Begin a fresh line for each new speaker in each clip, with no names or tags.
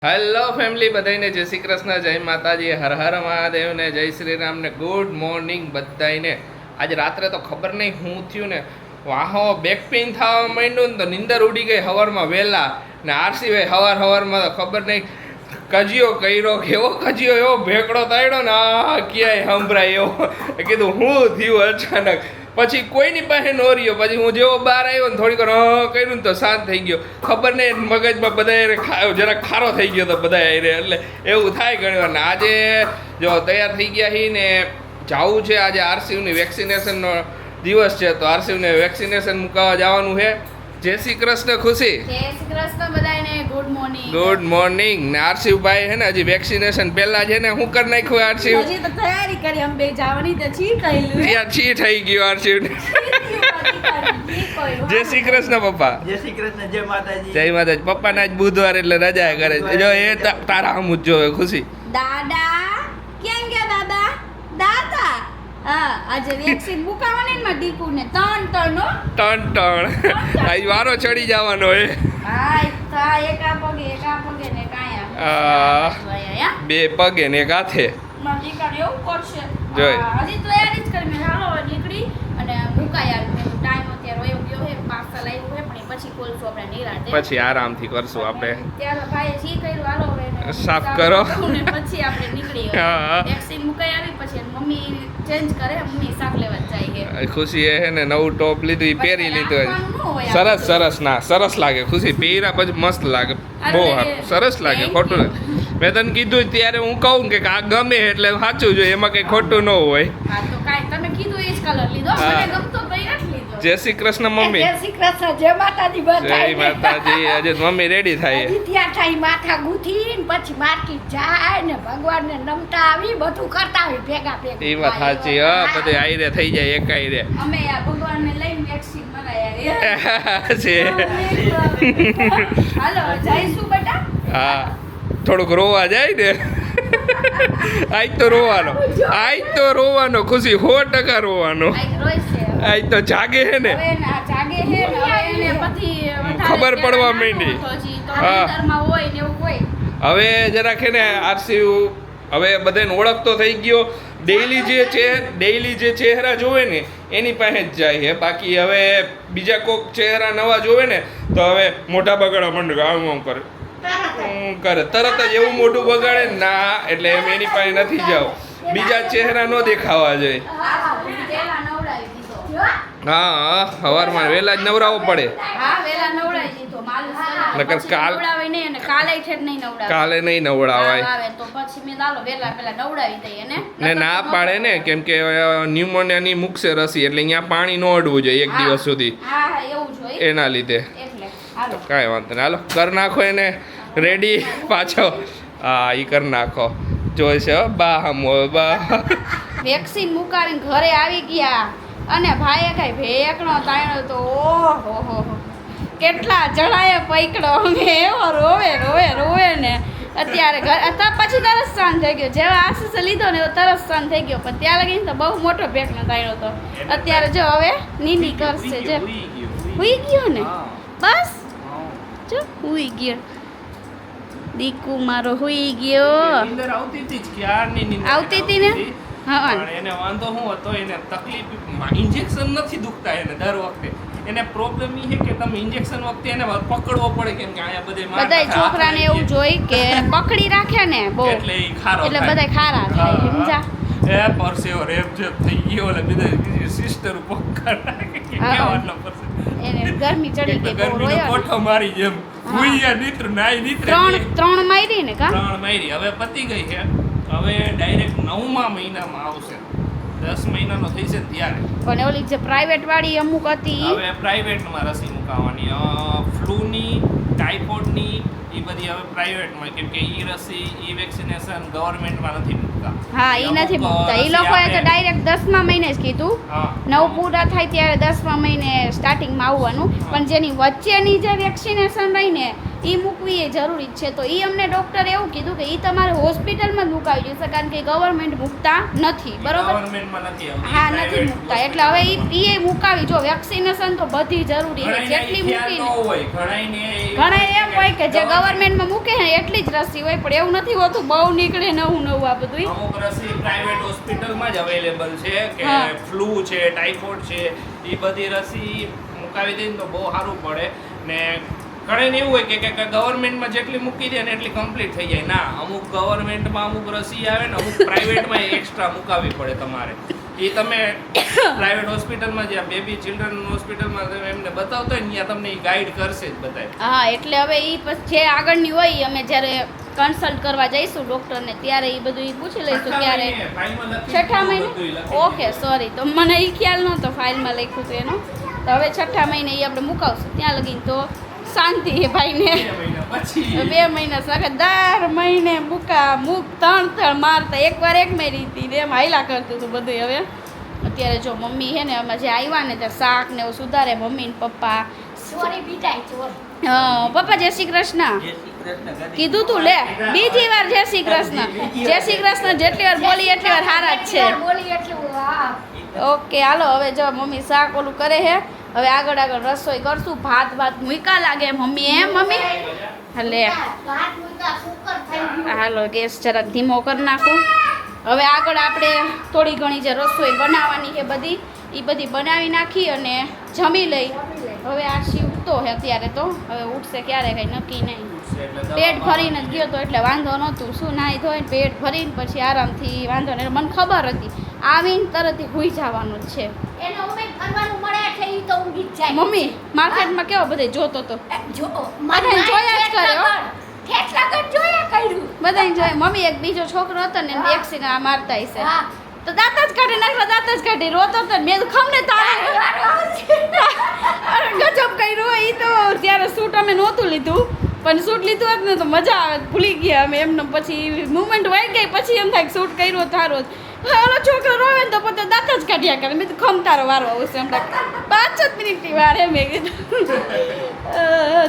Hello family બધાને જય શ્રી કૃષ્ણ, જય માતાજી, હર હર મહાદેવ ને જય શ્રી રામ ને ગુડ મોર્નિંગ બધાને. આજે રાત્રે તો ખબર નહીં શું થયું ને, વાહો બેક પેઇન થવા માંડ્યું ને તો નીંદર ઉડી ગઈ સવારમાં વહેલા ને. આરસી ભાઈ સવારમાં તો ખબર નહીં કજિયો કર્યો, એવો કજિયો એવો ભેકડો તાડ્યો ને આ ક્યાંય સંભળાય એવો. કીધું શું થયું અચાનક. પછી કોઈની પાસે નો રહ્યો. પછી હું જેવો બહાર આવ્યો ને થોડીક કર્યું ને તો શાંત થઈ ગયો. ખબર નહીં મગજમાં બધા જરાક ખારો થઈ ગયો તો બધા એટલે એવું થાય ઘણી વાર. આજે જો તૈયાર થઈ ગયા છીએ ને જવું છે. આજે આરસીયુની વેક્સિનેશનનો દિવસ છે તો આરસીયુને વેક્સિનેશન મુકાવવા જવાનું છે. જય શ્રી કૃષ્ણ ખુશી.
જય શ્રી કૃષ્ણ બધાને. Good morning.
Good morning. ને આરસીયુ ભાઈ હે ને હજી વેક્સિનેશન પહેલા છે ને હું કરી નાખ્યું આરસીયુ.
હજી તો તૈયારી કરી અમે બે જવાની તો છી કઈલું.
યાર છી થઈ ગયું આરસીયુ. જય શ્રી કૃષ્ણ પપ્પા.
જય શ્રી કૃષ્ણ, જય માતાજી.
જય માતાજી. પપ્પાના આજ બુધવાર એટલે રજા કરે છે. જો એ તારા હમ જ જોવે ખુશી.
દાદા કેમ ગયા દાદા? દાદા હા આજે વેક્સિન મુકાવવાની ને ડીકુ ને ટન આજ વારો ચડી જવાનો હે. હા તા એક આ પગે ને કાયા
બે પગે ને એક હાથે
મારી કરી એવું કરશે.
જોઈ.
હજી તૈયારી જ કરી. મેં હાલો હવે નીકળી અને મુકાઈ આવી. મેં ટાઈમ અત્યારે વયો ગયો હે, પાર્સલ આવ્યું હે પણ એ પછી ખોલશું આપણે નિરાંતે.
પછી આરામથી કરશું આપણે.
ત્યારે ભાઈએ શી કર્યું હાલો હવે એને
સાફ કરો.
ને પછી આપણે નીકળી
હા.
વેક્સિન મુકાઈ આવી પછી મમ્મી ચેન્જ કરે. મમ્મી શાક લેવા જાય છે.
ખુશી એ હે ને નવું ટોપ લીધું, એ પહેરી લીધું.
રાખવાનું ન હોય
સરસ સરસ ના સરસ લાગે ખુશી. પહેર્યા પછી મસ્ત લાગે, બહુ સરસ લાગે. ખોટું મેં તને કીધું ત્યારે હું કહું કે આ ગમે એટલે સાચું જોઈએ, એમાં કઈ ખોટું ન હોય.
હા તો કાઈ તમે કીધું એ જ કલર લીધો.
હા.
મને ગમતો તો એ જ લીધો.
જય શ્રી કૃષ્ણ મમ્મી.
જય શ્રી કૃષ્ણ, જય માતાજી
જય
બધાય.
માતાજી. આજે મમ્મી રેડી થાય.
હજી ત્યાં થાય માથા ગૂંથી ને પછી માર્કેટ જાય ને ભગવાનને નમતા આવી બધું કરતા આવી ભેગા
એ વાત સાચી. હા બધે આયરે થઈ જાય એક આયરે.
અમે આ ભગવાનને લઈને વેક્સિન મરાયા
છે.
હાલો જઈશું બેટા.
હા થોડુંક રોવા જાય ને. આજ તો રોવાનો ખુશી, 100% રોવાનો.
આઈ રોઈશે.
આજ તો જાગે હે ને.
હવે ના જાગે છે ને હવે એને પછી વધારે
ખબર પડવા માંડી. હા.
અંદરમાં હોય ને એવું કોઈ.
હવે જરાક હે ને આરસીયુ હવે બધાને ઓળખતો થઈ ગયો. ડેઈલી જે ચહેરા જોવે ને એની પાસે જ જાય છે. બાકી હવે બીજા કોઈક ચહેરા નવા જોવે ને તો હવે મોઢા બગાડવા માંડે, આમ કરે તરત જ એવું મોઢું બગાડે ના, એટલે એમ એની પાસે નથી જાવ. બીજા ચહેરા ન દેખાવા જોઈએ.
હા વેલા નવડાવી દીધો.
હા સવારમાં વહેલા જ નવરાવવો પડે.
હા વેલા નવડાવી દીધો. માલિશ
નકર
કરી
કાલ-
નવડાવી નહીં અને કાલે ઠેઠ નહીં નવડાવે.
કાલે નહીં નવડાવાય.
આવે તો પછી મેં દાલો વેલા નવડાવી દઈએ ને.
ને ના પાડે ને, કેમ કે ન્યુમોનિયાની મૂકશે રસી, એટલે અહીંયા પાણી ન અડવું જોઈએ એક દિવસ સુધી.
હા હા એવું જોઈએ
એના લીધે
એટલે હાલો.
કાંઈ વાંધો નહીં. હાલો કર નાખો એને રેડી પાછો. હા એ કરી નાખો. જોઈશે હો બા હમો બા.
વેક્સિન મુકાવીને ઘરે આવી ગયા અને ભાઈએ કઈ ભેકણો તાણ્યો તો ઓહો કેટલા જણાએ પૈકડો. અમે એવો રોવે ને અત્યારે પછી તરત શાંત થઈ ગયો. જેવા આશીષ લીધો ને એવો તરત શાંત થઈ ગયો. પણ ત્યાં લગીને તો બહુ મોટો ભેકણો તાણ્યો હતો. અત્યારે જો હવે નીની કરશે. જે હુઈ ગયો ને બસ જો હુઈ ગયો. દીકુ મારો હુઈ ગયો. આવતી હતી ને. હા
એને વાંધો શું હતો, એને તકલીફ ઇન્જેક્શન નથી દુખતા એને દર વખતે. એને પ્રોબ્લેમ એ છે કે તમે ઇન્જેક્શન વખતે એને પકડવો પડે, કેમ કે અહીંયા બધે
બધાય છોકરાને એવું જોઈ કે પકડી રાખે ને બહુ
એટલે ઈ ખારો
એટલે
થાય.
બધાય ખારા થાય.
હા.
સમજા
એ પરસેવો રેપ જેપ થઈ ગયો એટલે બધા સિસ્ટર પકડ
હા.
કેવાનો પરસે
એને ગરમી ચડી ગઈ બહુ
ગરમીનો
રોયો ને.
કોઠો મારી જેમ
હા.
ભૂયા નીત્ર નાઈ નીત્ર
ત્રણ મારી ને કા
3 મારી હવે પતી ગઈ છે. હવે ડાયરેક્ટ 9મા મહિનામાં આવશે. 10 મહિનાનો થઈ છે ત્યારે.
પણ ઓલી જે પ્રાઇવેટ વાળી અમુક હતી
હવે પ્રાઇવેટમાં રસી મુકાવવાની. ફ્લૂની, ટાઇફોઇડની એ બધી હવે પ્રાઇવેટમાં, કેમ કે ઈ રસી ઈ વેક્સિનેશન ગવર્મેન્ટમાં નથી મૂકતા.
હા ઈ નથી મૂકતા. ઈ લોકોએ તો ડાયરેક્ટ 10મા મહિને જ કીધું.
હા
9 પૂરા થાય ત્યારે 10મા મહિને સ્ટાર્ટિંગમાં આવવાનું. પણ જેની વચ્ચેની જે વેક્સિનેશન રહી ને એ મૂકવી એ જરૂરી જ છે. તો એ અમને ડૉક્ટરે એવું કીધું કે એ તમારે હોસ્પિટલમાં જ મુકાવી જોઈશે, કારણ કે ગવર્મેન્ટ મૂકતા નથી, બરોબર?
ગવર્મેન્ટમાં નથી આવતી.
હા, નથી મૂકતા. એટલે હવે એ મૂકાવી જો. વેક્સિનેશન તો બધી જરૂરી છે, જેટલી મૂકીને ઘણા એમ હોય કે જે ગવર્મેન્ટમાં મૂકે ને એટલી જ રસી હોય, પણ એવું નથી હોતું. બહુ નીકળે નવું આ બધું.
અમુક રસી પ્રાઇવેટ હોસ્પિટલમાં જ અવેલેબલ છે કે
હા.
ફ્લૂ છે, ટાઇફોઇડ છે, એ બધી રસી મુકાવી દઈએ તો બહુ સારું પડે. ને ઘણે એવું હોય કે ગવર્મેન્ટમાં જેટલી મૂકી દે ને એટલી કમ્પ્લીટ થઈ જાય. ના, અમુક ગવર્મેન્ટમાં અમુક રસી આવે ને અમુક પ્રાઇવેટમાં એક્સ્ટ્રા મુકાવી પડે તમારે. એ તમે પ્રાઇવેટ હોસ્પિટલમાં જ્યાં બેબી ચિલ્ડ્રન હોસ્પિટલમાં તમે એમને બતાવતો હોય ને ત્યાં તમને એ ગાઈડ કરશે જ બધાય.
હા, એટલે હવે એ પછી જે આગળની હોય ઈ અમે જ્યારે કન્સલ્ટ કરવા જઈશું ડૉક્ટરને ત્યારે એ બધું ઈ પૂછી લઈશું ક્યારે. છઠ્ઠા મહિને? ઓકે, સોરી, તો મને એ ખ્યાલ નહોતો ફાઇલમાં લખ્યું હતું એનો. તો હવે છઠ્ઠા મહિને એ આપણે મુકાવશું. ત્યાં લગીને તો શાંતિ હે ભાઈને. 2 મહિના સાથે દર મહિને મૂક ત્રણ મારતા. એકવાર એક મારી હતી ને એમ હાયલા કરતું હતું બધું. હવે અત્યારે જો મમ્મી હે ને અમે જે આવ્યા ને ત્યારે શાક ને એવું સુધારે મમ્મી ને પપ્પા.
સોરી બીટાઈ ચોર.
હા, પપ્પા જય શ્રી કૃષ્ણ કીધું તું. લે, બીજી વાર જય શ્રી કૃષ્ણ. જય શ્રી કૃષ્ણ જેટલી વાર બોલી એટલી વાર હારા જ છે.
બોલી એટલું હા.
ઓકે, હાલો હવે જો મમ્મી શાક ઓલું કરે હે. હવે આગળ રસોઈ કરશું. ભાત મૂકા લાગે મમ્મી. એમ મમ્મી? લે,
ભાત મૂકા કુકર થઈ ગયું.
હાલો ગેસ જરાક ધીમો કરી નાખું. હવે આગળ આપણે થોડી ઘણી જે રસોઈ બનાવવાની છે બધી એ બધી બનાવી નાખી અને જમી લઈ. હવે આ ઉઠતો હે અત્યારે. તો હવે ઉઠશે ક્યારે કંઈ નક્કી નહીં. પેટ ભરીને જ ગયો તો એટલે વાંધો નહોતું. શું નાહી ધોઈને પેટ ભરીને પછી આરામથી વાંધો નહીં. મને ખબર હતી આવીને તરત હુઈ જવાનું જ છે.
એને ઉમે કરવાનું મળે એટલે ઈ તો ઊંઘી જ જાય.
મમ્મી માર્કેટમાં કેવો બધે જોતો તો
જો
બધાને જોયા જ કરે હો.
ઠેઠલા કર જોયા કર્યું.
બધાને જોયે. મમ્મી એક બીજો છોકરો હતો ને એને એક્સિડન્ટ આ મારતા હશે
હા.
તો દાંત જ કાઢી નાખવા. દાંત જ કાઢી રોતો તો ને. મેં તો ખમને તારે ગજબ કર્યું હોય. ઈ તો ત્યારે શૂટ અમે નહોતું લીધું, પણ શૂટ લીધું હોત ને તો મજા આવે. ભૂલી ગયા અમે એમને. પછી મુવમેન્ટ વાઈ ગઈ. પછી એમ થાય શૂટ કર્યું તારો ઓલો છોકરો રોવે ને તો પોતે દાંત જ કાઢ્યા કરે. મેં તો ખમ તારો વારો આવશે હમણાં 5 મિનિટની વાર એમ મેં કીધું.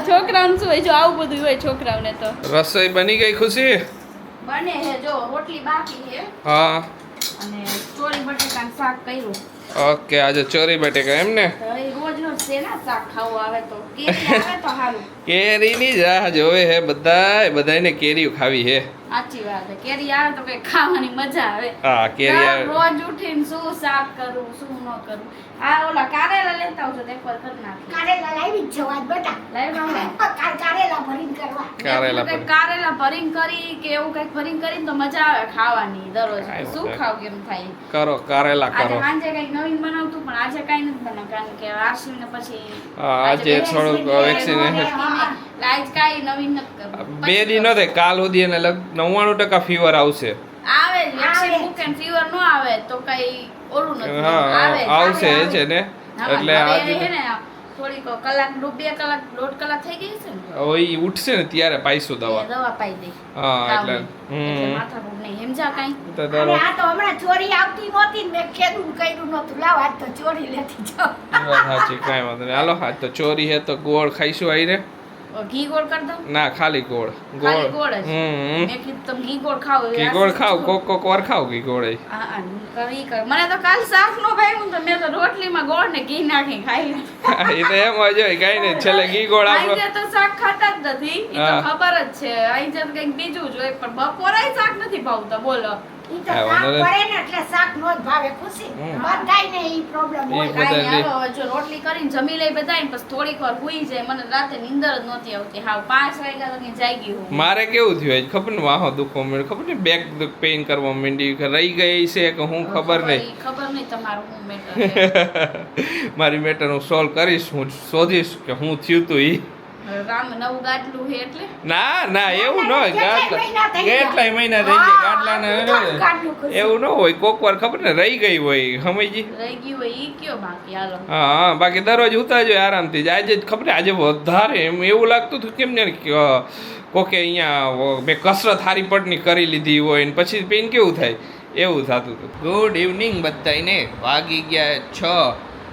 છોકરાઓને શું હોય, જો આવું બધું હોય છોકરાઓને. તો
રસોઈ બની ગઈ ખુશી?
બને હે જો. રોટલી બાકી છે
હા.
અને ચોરી બટેકાનું શાક કર્યું.
ઓકે, આજે ચોરી બટેકા એમ ને?
હવે રોજ શેના શાક ખાવું આવે તો કેરી આવે તો સારું.
કેરીની જ રાહ જોવે હે બધાને કેરીઓ ખાવી હે.
સાચી વાત છે. કેરી આવે તો કઈ ખાવાની મજા આવે.
હા, કેરી આવે.
રોજ ઉઠીને શું શાક કરું શું ન કરું. આ ઓલા કારેલા લેતા આવજો તો એકવાર કરી નાખી.
કારેલા લાવી જ જવા બેટા.
લાવ્યા હે?
કારેલા ભરીને કરવા.
કારેલા
કંઈક કારેલા ભરીને કરી કે એવું કંઈક ભરીને કરીને તો મજા આવે ખાવાની દરરોજ.
કાંઈ
શું
વાંધો
ખાવ કેમ થાય.
કરો કારેલા
આજે
કરો.
સાંજે કંઈક નવીન બનાવતું પણ આજે કાંઈ નથી બનાવ્યું કારણ કે આશીને પછી
હા, આજે થોડુંક વેક્સિનેશન.
આજ કાંઈ નવીન નથી કરવું.
2 દિન નો થાય. કાલ સુધી એને 99% ફીવર આવશે.
આવે જ વેક્સિન મૂકે ને ફીવર ન આવે તો કઈ ઓલું નથી.
હા,
આવે જ.
આવશે છે ને.
હા,
એટલે
હવે
આજે
છે ને થોડીક કલાક 2 કલાક 1.5 કલાક થઈ ગઈ છે ને
ઓય ઉઠશે ને ત્યારે પાઈશું
એ
દવા.
દવા પાઈ દઈ.
હા, એટલે
એટલે માથાકૂટ નહીં સમજા કાંઈ.
તો
અને
તારો
આ તો હમણાં ચોરી આવતી નહોતી ને મેં કીધું કર્યું નહોતું. લાવ આજ તો ચોરી લેતી જાઉં.
વાત સાચી, કાંઈ વાંધો નહીં. હાલો, આજ તો ચોરી હે તો ગોળ ખાઈશું આઈને.
ઘી ગોળ કરી દઉં.
ના, ખાલી ગોળ.
ખાલી ગોળ જ.
હમ.
મેં કીધું તમે ઘી ગોળ ખાઓ.
ઘી ગોળ ખાવ, કોક વાર ખાવ ઘી ગોળ.
હા, હા, કરી કર. મને તો કાલ શાક નો ભાવ્યું તો મેં તો રોટલીમાં ગોળ ને ઘી નાખી ખાઈ લીધું.
એ તો એમ જ હોય, કાંઈ નહીં. છેલ્લે ઘી ગોળ આપણો.
અહીં તો શાક ખાતા જ નથી. ઈ તો
હા.
ખબર જ છે. અહીં તો કંઈક બીજું જ હોય પણ બપોરે શાક નથી ભાવતા. બોલો.
ઈ તો
હા,
શાક
વાંધો
પડે ને એટલે શાક નો જ ભાવે ખુશી.
હમ.
બધાયને ઈ પ્રોબ્લેમ
ઈ
હોય.
બધા
કાંઈ
લે.
હાલો, હવે જો રોટલી કરીને જમી લઈ બધાય ને પછી થોડીક વાર હુઈ જાય. મને રાતે નીંદર જ નહોતી આવતી. હાવ 5 વાગ્યા લગી જાગી હું.
મારે કેવું થયું આજ ખબર ને, વાહો દુખવા માંડ્યું, ખબર ને બેક પેઇન કરવા માંડી, કે રહી ગઈ છે કે હું ખબર નહીં.
ખબર નહીં તમારું હું મેટર.
મારી મેટર હું સોલ્વ કરીશ, હું શોધીશ કે હું થયું તું ઈ.
રામ નવું ગાટલું છે એટલે
ના એવું ન હોય.
કેટલાય મહિના
કેટલાય મહિના
થઈ ગયા.
થઈ ગયા
હા,
ગાટલાને.
ગાટલું ખુશી.
એવું ન હોય, કોક વાર ખબર ને રહી ગઈ હોય, સમજી.
રહી ગયું હોય ઈ કયો બાકી હાલો.
હા, બાકી દરરોજ ઉતા જોઈએ આરામથી. આજે જ ખબર ને, આજે વધારે એમ એવું લાગતું હતું કેમ ને કોકે અહીંયા મેં કસરત હારી પટની કરી લીધી હોય ને પછી પેન કેવું થાય એવું થતું હતું. ગુડ ઇવનિંગ બધાને. વાગી ગયા 6.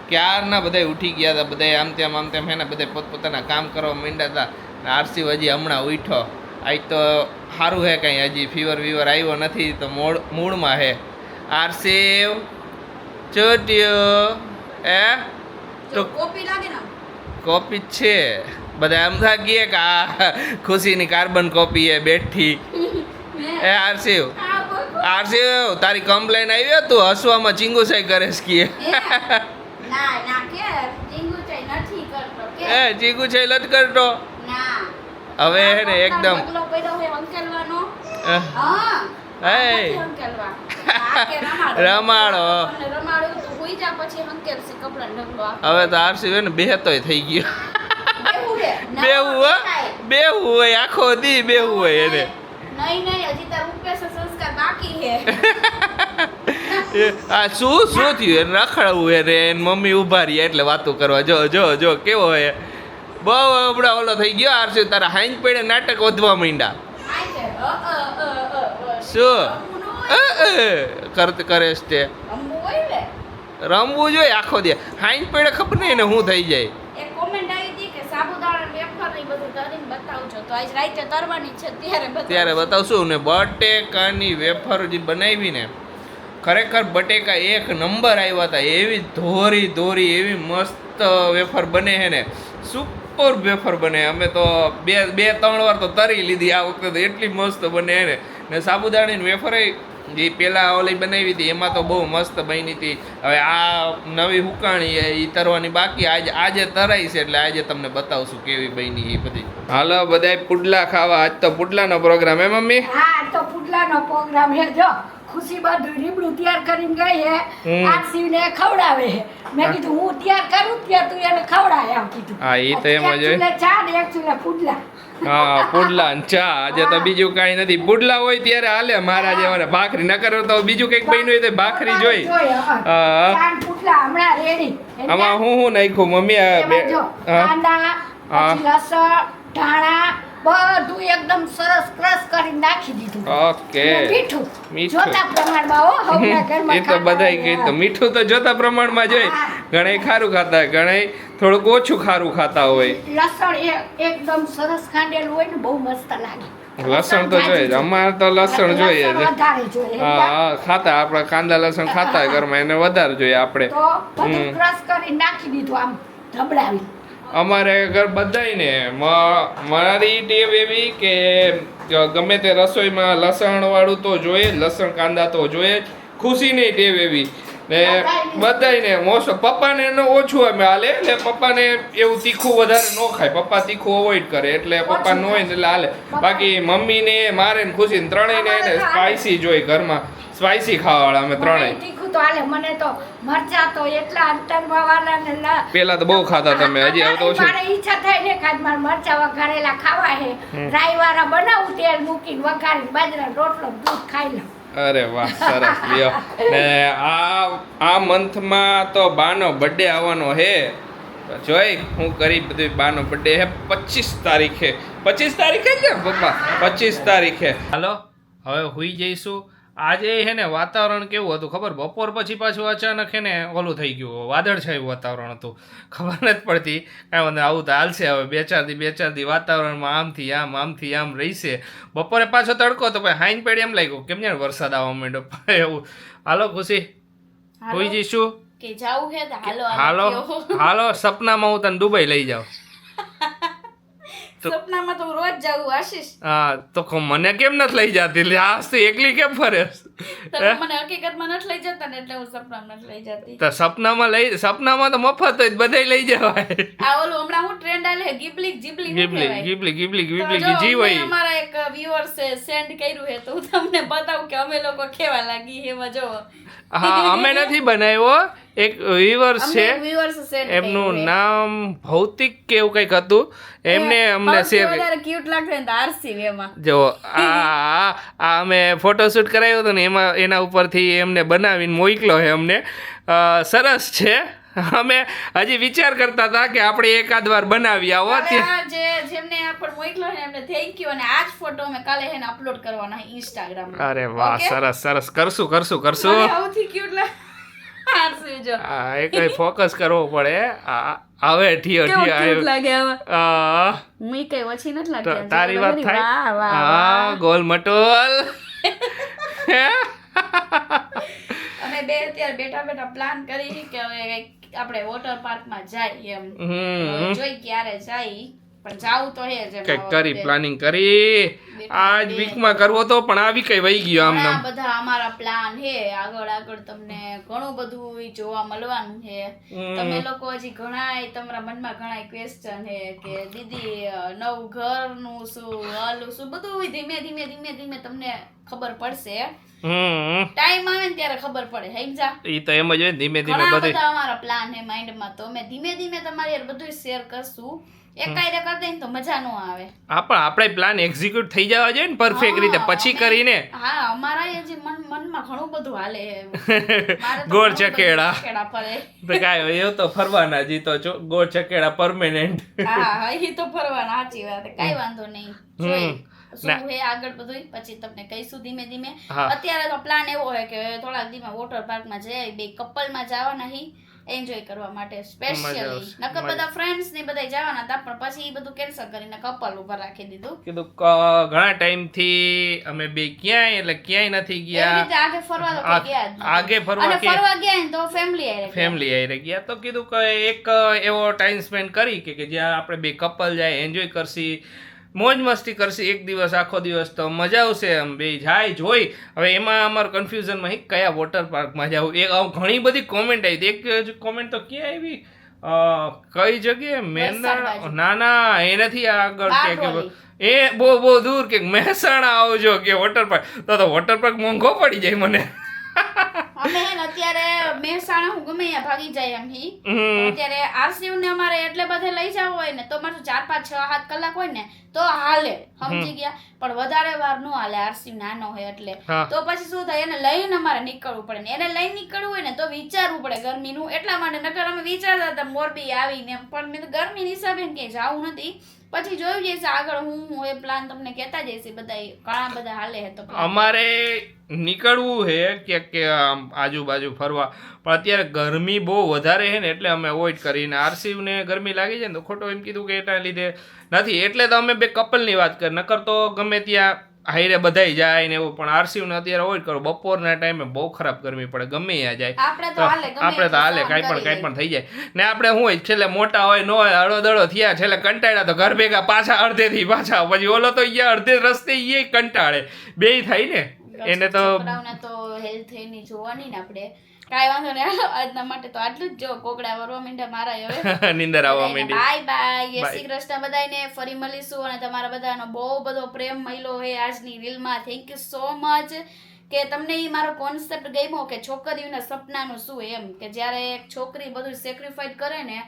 ક્યારના બધા ઉઠી ગયા હતા. બધા આમ તેમ હે ને બધા પોતપોતાના કામ કરવા માંડ્યા હતા. આરસી હજી હમણાં ઉઠ્યો. આજ તો સારું હે કંઈ હજી ફીવર આવ્યો નથી તો મૂળમાં હે. આરસી ચોટ્યો તો
કોપી લાગે ને
કોપી જ છે બધા એમ થા ગયે કે આ ખુશીની કાર્બન કોપી હે બેઠી. એ આરસી તારી કમ્પ્લેન આવી તું હસવામાં ચીંગુસાઈ કરે છે
ના ના કે ચીંગુ ચાઈ નથી કરતો કે
એ ચીંગુસાઈ લટ કરતો
ના
હવે હે ને એકદમ
પગલો પડ્યો હે અંકેલવાનો
અહ,
હા
એ
અંકેલવા આ કે
રમાડો
રમાડો તો હોઈ જા પછી અંકેલ છે કપડા ઢગલો
હવે તો આરસી હે ને બેહતોય થઈ ગયો.
બેવું રે
બેવું હો બેવું હોય આખો દી બેવું હોય એને.
નહીં હજી તાર ઉપેશ સંસ્કાર બાકી હે
આ શું થયું એને રખડવું એને એની મમ્મી ઊભા રહ્યા એટલે વાતો કરવા જો કેવો હોય બહુ હમણાં ઓલો થઈ ગયો આરસી તારા હાઈન પડે નાટક વધવા માંડ્યા. શું કરે છે તે રમવું જોઈએ આખો દે હાઈન પડે ખબર નહીં ને શું થઈ જાય.
એક કોમેન્ટ આવી હતી કે સાબુદાણા વેફર ને બધું તરીને બતાવજો તો આજ રાતે તરવાની છે ત્યારે
બતાવશું ને બટેકાની વેફર જે બનાવી ને ખરેખર બટેકા એક નંબર આવ્યા હતા. એવી ધોરી એવી મસ્ત વેફર બને છે ને સુપર વેફર બને. અમે તો બે ત્રણ વાર તો તરી લીધી આ વખતે તો એટલી મસ્ત બને ને સાબુદાણાની વેફર જે પહેલાં ઓલી બનાવી હતી એમાં તો બહુ મસ્ત બની હતી. હવે આ નવી હુકાણી એ તરવાની બાકી આજે તરાઈ છે એટલે આજે તમને બતાવશું કેવી બની એ બધી. હાલો બધાય પુડલા ખાવા. આજ તો પુડલાનો પ્રોગ્રામ હે મમ્મી?
હા તો પુડલાનો પ્રોગ્રામ હે. જો ખુશી બધું રીબડું તૈયાર કરીને ગઈ હે. આરસીને ખવડાવે હે. મેં કીધું હું તૈયાર કરું ત્યાં તું એને ખવડાય એમ કીધું.
હા એ તો એમ જ હોય.
એક ચા ને એક ચૂલે પુડલા.
હા પુડલા ને ચા. આજે તો બીજું કાંઈ નથી. પુડલા હોય ત્યારે હાલે મારા જેવાને. ભાખરી ન કરો તો બીજું કંઈક બન્યું હોય તો ભાખરી જોઈ.
ચા ને પુડલા હમણાં રેડી.
આમાં હું નાખ્યું મમ્મી?
એમાં જો કાંદા પછી લસણ ધાણા બધું એકદમ સરસ ક્રશ કરીને નાખી દીધું.
ઓકે
મીઠું
મીઠું
જોતા પ્રમાણમાં હો હવના ઘરમાં
એ તો બધાય કહે તો મીઠું તો જોતા પ્રમાણમાં જોઈ. ઘણા ખારું ખાતા હોય ઘણા થોડુંક ઓછું ખારું ખાતા હોય.
લસણ એકદમ સરસ ખાંડેલું હોય ને બહુ મસ્ત લાગે.
લસણ તો જોઈએ જ. અમારે તો લસણ જોઈએ જ.
વધારે જોઈએ
હા ખાતા આપણે કાંદા લસણ ખાતા હોય ઘરમાં એને વધારે જોઈએ આપણે.
તો બધું ક્રશ કરીને નાખી દીધું આમ ધબડાવી.
અમારે ઘર બધાયને મારી ટેવ એવી કે ગમે તે રસોઈમાં લસણ વાળું તો જોઈએ જ. લસણ કાંદા તો જોઈએ જ. ખુશીની ટેવ એવી ને બધાયને મોસ્ટ પપ્પાને એનો ઓછું અમે હાલે એટલે પપ્પાને એવું તીખું વધારે ન ખાય. પપ્પા તીખું અવોઇડ કરે એટલે પપ્પા ન હોય ને એટલે હાલે. બાકી મમ્મીને મારે ને ખુશીને ત્રણેયને એને સ્પાઇસી જોઈએ ઘરમાં. સ્પાઇસી ખાવાવાળા અમે ત્રણેય.
તીખું તો હાલે. મને તો મરચા તો એટલા અંતરમાં વાળા ને
પેલા તો બહુ ખાતા તમે હજી હવે તો ઓછું.
મારે ઈચ્છા થાય ને કાજ મારે મરચા વઘારેલા ખાવા હે. રાઈ વાળા બનાવું તેલ મૂકીને વઘારીને બાજરાનો રોટલો દૂધ ખાઈ લઉં.
અરે વાહ સરસ લ્યો. ને આ મંથમાં તો બાનો બર્થડે આવવાનો હે. જોઈ હું કરી બધું. બાનો બર્થડે હે 25 તારીખે. 25 તારીખે જ ને પપ્પા? 25 તારીખે. હાલો હવે હુઈ જઈશું. આજે હે ને વાતાવરણ કેવું હતું ખબર? બપોર પછી પાછું અચાનક હે ને ઓલું થઈ ગયું વાદળછાયું વાતાવરણ હતું. ખબર નથી પડતી કાંઈ વાંધો આવું તો હાલશે. હવે બે ચાર દી વાતાવરણમાં આમથી આમ રહીશે. બપોરે પાછો તડકો તો ભાઈ હાઈન પેડી એમ લાગ્યું કેમ જાણે વરસાદ આવવા માંડ્યો એવું. હાલો ખુશી હોઈ જઈશું
કે જાવું હે તો
હાલો સપનામાં હું તને દુબઈ લઈ જાઉં.
સપનામાં તો હું રોજ જાઉં આશીષ.
હા તો મને કેમ નથી લઈ જતી? એટલે આ તો એકલી કેમ ફરે?
તમે મને હકીકતમાં નથી લઈ જતા ને એટલે હું સપનામાં નથી લઈ જતી.
તો સપનામાં તો મફત હોય બધાય લઈ જવાય.
આ ઓલું હમણાં હું ટ્રેન્ડ આલે જીબલી
જી હોય.
અમારા એક વ્યુઅર્સ સેન્ડ કર્યું હે તો હું તમને બતાવું કે અમે લોકો કેવા લાગી એમાં જો.
હા અમે નથી બનાવ્યો. એક વ્યુઅર્સ છે એમનું નામ ભૌતિક કે એવું કંઈક હતું. એમને અમને શેર
વધારે ક્યુટ લાગશે ને આરસી એમાં
જો આ અમે ફોટોશૂટ કરાવ્યો હતો ને એમાં એના ઉપરથી એમને બનાવીને મોકલો છે અમને. સરસ છે. અમે હજી વિચાર કરતા હતા કે આપણે એકાદ વાર બનાવી આવો.
જેમને આપણે મોકલો છે એમને થેન્ક યુ. અને આ જ ફોટો અમે કાલે એને અપલોડ કરવાના ઇન્સ્ટાગ્રામ.
અરે વાહ સરસ કરશું.
સૌથી ક્યુટ લાગે આરસી જો
આ એ કઈ ફોકસ કરવો પડે. હવે ઠીયો
કેવું
ઠીયો
cute લાગે હવે
આ
હું કઈ ઓછી નથી
તો
લાગતી
તારી વાત
વાહ
થાય.
વાહ
હા
વાહ
ગોલ મટોલ.
અમે બે અત્યારે બેઠા બેઠા પ્લાન કરી કે હવે કંઈક આપણે વોટર પાર્કમાં જાય એમ
હમ
જોઈ ક્યારે જાય પણ જાવું તો હે જ એમ
કઈક
આ
કરી
વખતે.
પ્લાનિંગ કરી આજ વીકમાં કરવો તો પણ આવી કઈ વહી ગયો આમ
ઘણા
નામ.
બધા અમારા પ્લાન હે આગળ આગળ તમને ઘણું બધું ઈ જોવા મળવાનું હે તમે લોકો હજી ઘણાય તમારા મનમાં ઘણાય ક્વેશ્ચન હે કે દીદી નવું ઘરનું શું હાલું શું બધું ધીમે ધીમે ધીમે ધીમે તમને ખબર પડશે ટાઈમ આવે ને ત્યારે ખબર પડે સમજા
ઈ તો એમ જ હોય ને, ધીમે ધીમે
ઘણા
બધું.
બધા અમારા પ્લાન હે માઇન્ડમાં તો અમે ધીમે ધીમે તમારી હારે બધું શેર કરશું એકાયરે કરી દઈએ ને તો મજા ન આવે
હા પણ આપણે પ્લાન એક્ઝિક્યુટ થઈ જવા જોઈએ ને પરફેક્ટ રીતે પછી
અમે-
કરીને.
હા અમારા હજી મનમાં ઘણું બધું હાલે હે. મારે તો
ગોળ
ઘણું બધું
ચકેડા.
ચકેડા ફરે.
તો કાંઈ એ તો ફરવાના જ, ઈ તો ગોળ ચકેડા પરમેનન્ટ.
હા એ તો ફરવાના સાચી વાત છે. કાંઈ વાંધો નહીં જોઈ શું હે આગળ બધું પછી તમને કહીશું ધીમે ધીમે.
હા.
અત્યારે તો પ્લાન એવો હોય કે થોડાક દિવસમાં વોટર પાર્કમાં જઈએ બે કપલમાં જવાના હી એન્જોય કરવા માટે
મજા
સ્પેશિયલી
આવશે.
નકર બધા ફ્રેન્ડ્સ ને બધા જવાના હતા પણ પછી એ બધું કેન્સલ કરીને કપલ ઉપર રાખી દીધું
કીધું ઘણા ટાઈમ થી અમે બે ક્યાંય એટલે ક્યાંય નથી
એવી
ગયા.
રીતે આગે ફરવા તો કોઈ ગયા જ નથી.
આગે ફરવા
અને
કે
ફરવા ગયા ને તો ફેમિલી આરે
ફેમિલી આઈ ગયા તો કીધું કે એક એવો ટાઈમ સ્પેન્ડ કરી કે જ્યાં આપણે બે કપલ જાય એન્જોય કરશી મોજ મસ્તી કરશી એક દિવસ આખો દિવસ તો મજા આવશે એમ બે જાય જોઈ. હવે એમાં અમારું કન્ફ્યુઝનમાં કયા વોટર પાર્કમાં જવું એ ઘણી બધી કોમેન્ટ આવી હતી. એક કોમેન્ટ તો ક્યાં આવી કઈ જગ્યાએ
વલસાડ બાજુ.
ના એ નથી આગળ કે
બારડોલી.
એ બહુ દૂર કે મહેસાણા આવજો કે વોટર પાર્ક તો વોટર પાર્ક મોંઘો પડી જાય મને.
અમે હે ને અત્યારે મહેસાણા હું ગમે ત્યાં ભાગી જાય એમ હી પણ અત્યારે આરસીયુ ને અમારે એટલે બધે લઈ જવું હોય ને તો મારું 4, 5, 6, 7 કલાક હોય ને તો હાલે સમજી ગયા પણ વધારે વાર નો હાલે આરસીયુ નાનો હોય એટલે
હા.
તો પછી શું થાય એને લઈને અમારે નીકળવું પડે ને એને લઈને નીકળવું હોય ને તો વિચારવું પડે ગરમીનું એટલા માટે નકર અમે વિચારતા હતા મોરબી આવીને એમ પણ મેં તો ગરમીની હિસાબે ક્યાંય જવું નથી પછી જોયું જઈશ આગળ હું એ પ્લાન તમને કહેતા જઈશ બધા ઘણા બધા હાલે હે તો plan.
અમારે નીકળવું છે કે આમ આજુબાજુ ફરવા પણ અત્યારે ગરમી બહુ વધારે છે ને એટલે અમે અવોઇડ કરીને આરસીને ગરમી લાગી જાય ને તો ખોટો એમ કીધું કે એના લીધે નથી એટલે તો અમે બે કપલની વાત કરી નકર તો ગમે ત્યાં હાઈરે બધાય જાય ને એવું પણ આરસીને અત્યારે અવોઇડ કરો બપોરના ટાઈમે બહુ ખરાબ ગરમી પડે ગમે ત્યાં જાય
આપણે તો હાલે ગમે
આપણે તો હાલે
એટલું
કાંઈ
સહન
પણ
કરી
થઈ જાય ને આપણે શું હોય છેલ્લે મોટા હોય ન હોય અડોદડો થયા છેલ્લે કંટાળ્યા તો ઘર ભેગા પાછા અડધેથી પાછા પછી ઓલો તો અહીંયા અડધે રસ્તે એ કંટાળે બેય થાય ને એને તો
છોકરાઓને તો હેલ્થ એની જોવાની ને આપણે કાંઈ વાંધો નહીં હાલો આજના માટે તો આટલું જ જો કોકડા વરવા માંડ્યા મારા હવે
નીંદર આવવા માંડી.
બાય બાય જય
Bye.
શ્રી કૃષ્ણ બધાને ફરી મળીશું અને તમારા બધાનો બહુ બધો પ્રેમ મળ્યો હે આજની રીલમાં થેન્ક યુ સો મચ કે તમને ઈ મારો કોન્સેપ્ટ ગમ્યો કે છોકરીઓના સપનાનું શું એમ કે જ્યારે એક છોકરી બધું સેક્રિફાઈસ કરે ને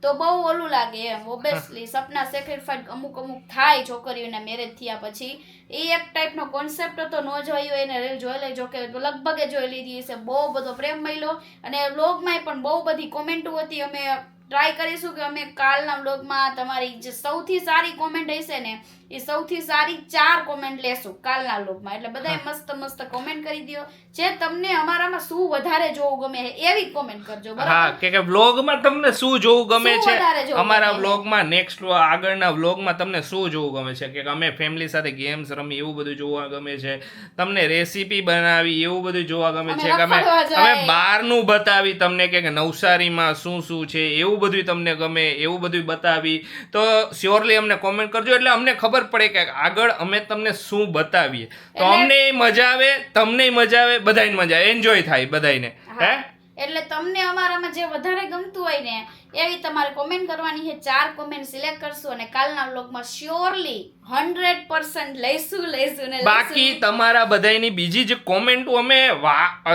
તો બહુ ઓલું લાગે એમ ઓબ્વિયસલી સપના સેક્રિફાઈસ અમુક થાય છોકરીઓના મેરેજ થયા પછી એ એક ટાઈપનો કોન્સેપ્ટ હતો ન જોયો એને રીલ જોઈ લેજો કે લગભગ જોઈ લીધી છે બહુ બધો પ્રેમ મળ્યો અને વ્લોગમાં પણ બહુ બધી કોમેન્ટો હતી અમે ટ્રાય કરીશું કે અમે કાલના વ્લોગમાં તમારી જે સૌથી સારી કોમેન્ટ હશે ને એ સૌથી સારી 4 કોમેન્ટ લેશું કાલના વ્લોગમાં એટલે બધાય મસ્ત મસ્ત કોમેન્ટ કરી દો જે તમને અમારામાં શું વધારે જોવું ગમે એવી કોમેન્ટ કરજો
હા
બરાબર
કે વ્લોગમાં તમને શું જોવું ગમે
શું
છે
વધારે જોવું
અમારા
ગમે?
વ્લોગમાં નેક્સ્ટ આગળના વ્લોગમાં તમને શું જોવું ગમે છે કે અમે ફેમિલી સાથે ગેમ્સ રમી એવું બધું જોવા ગમે છે તમને રેસીપી બનાવી એવું બધું જોવા ગમે
અમે
છે કે
રખડવા જાય.
અમે બહારનું બતાવી તમને કે નવસારીમાં શું છે એવું બધું તમને ગમે એવું બધું બતાવી તો શ્યોરલી અમને કોમેન્ટ કરજો એટલે અમને ખબર પડે કે આગળ અમે તમને શું બતાવીએ તો
એટલે-
અમને મજા આવે તમને મજા આવે બધાને મજા આવે એન્જોય થાય બધાને હે
હા. એટલે તમને અમારામાં જે વધારે ગમતું હોય ને એવી તમારે કોમેન્ટ કરવાની છે 4 કોમેન્ટ સિલેક્ટ કરશું અને કાલના વ્લોગમાં શ્યોરલી 100% લઈશું ને
બાકી તમારા બધાની બીજી જે કોમેન્ટો અમે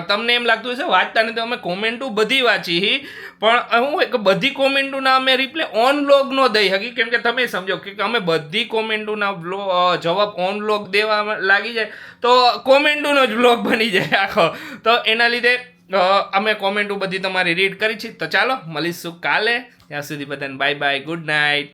તમને એમ લાગતું હશે વાંચતા નથી અમે કોમેન્ટો બધી વાંચી હી પણ હું એક બધી કોમેન્ટોના અમે રિપ્લે ઓન વ્લોગ નો દઈ હકી કેમ કે તમે સમજો કે અમે બધી કોમેન્ટોના જવાબ ઓન વ્લોગ દેવા લાગી જાય તો કોમેન્ટોનો જ વ્લોગ બની જાય આખો તો એના લીધે અમે કોમેન્ટો બધી તમારી રીડ કરી છે તો ચાલો મળીશું કાલે ત્યાં સુધી બધાને બાય બાય ગુડ નાઇટ